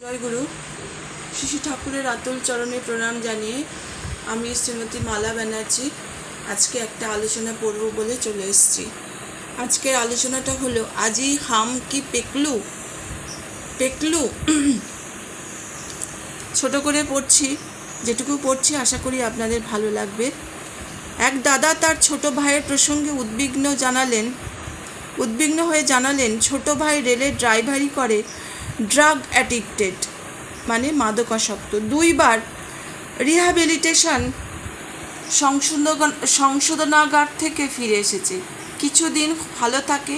জয় গুরু। শিশু ঠাকুরের আতুল চরণে প্রণাম জানিয়ে আমি শ্রীমতী মালা ব্যানার্জি আজকে একটা আলোচনা পড়ব বলে চলে এসেছি। আজকের আলোচনাটা হলো আজি হাম কি পেকলু পেকলু। ছোট করে পড়ছি, যেটুকু পড়ছি আশা করি আপনাদের ভালো লাগবে। এক দাদা তার ছোট ভাইয়ের প্রসঙ্গে উদ্বিগ্ন হয়ে জানালেন ছোট ভাই রেলের ড্রাইভারি করে, ড্রাগ অ্যাডিক্টেড মানে মাদকাসক্ত, 2 বার রিহ্যাবিলিটেশন সংশোধনাগার থেকে ফিরে এসেছে। কিছুদিন ভালো থাকে,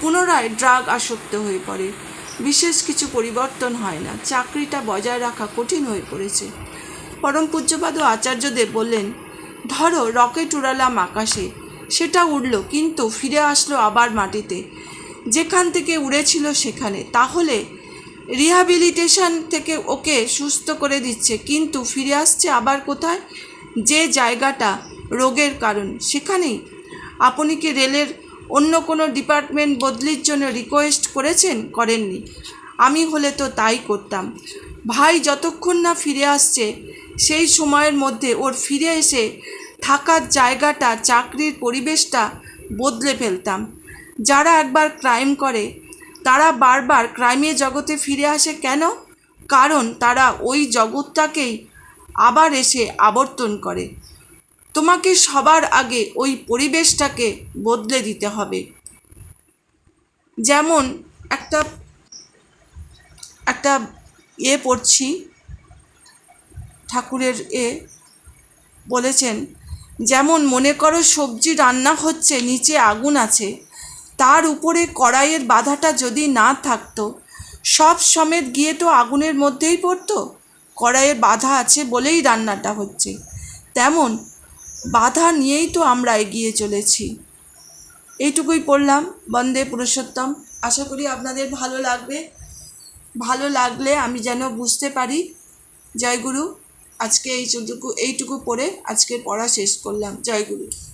পুনরায় ড্রাগ আসক্ত হয়ে পড়ে। বিশেষ কিছু পরিবর্তন হয় না, চাকরিটা বজায় রাখা কঠিন হয়ে পড়েছে। পরম পূজ্যপাদ আচার্যদেব বললেন, ধরো রকেট উড়ালাম আকাশে, সেটা উড়ল কিন্তু ফিরে আসলো আবার মাটিতে, যেখান থেকে উড়েছিল সেখানে। তাহলে রিহ্যাবিলিটেশন থেকে ওকে সুস্থ করে দিচ্ছে, কিন্তু ফিরে আসছে আবার কোথায়? যে জায়গাটা রোগের কারণ সেখানেই। আপনি কি রেলের অন্য কোনো ডিপার্টমেন্ট বদলির জন্য রিকোয়েস্ট করেননি? আমি হলে তো তাই করতাম। ভাই যতক্ষণ না ফিরে আসছে সেই সময়ের মধ্যে ওর ফিরে এসে থাকার জায়গাটা, চাকরির পরিবেশটা বদলে ফেলতাম। যারা একবার ক্রাইম করে তারা বারবার ক্রাইমের জগতে ফিরে আসে কেন? কারণ তারা ওই জগৎটাকেই আবার এসে আবর্তন করে। তোমাকে সবার আগে ওই পরিবেশটাকে বদলে দিতে হবে। যেমন একটা পড়ছি, ঠাকুরের বলেছেন, যেমন মনে করো সবজি রান্না হচ্ছে, নিচে আগুন আছে, তার উপরে কড়াইয়ের বাধাটা যদি না থাকতো, সব সমেত গিয়ে তো আগুনের মধ্যেই পড়তো। কড়াইয়ের বাধা আছে বলেই রান্নাটা হচ্ছে। তেমন বাধা নিয়েই তো আমরা এগিয়ে চলেছি। এইটুকুই পড়লাম। বন্দে পুরুষোত্তম। আশা করি আপনাদের ভালো লাগলে আমি যেন বুঝতে পারি। জয় গুরু। আজকে এইটুকু পড়ে আজকের পড়া শেষ করলাম। জয় গুরু।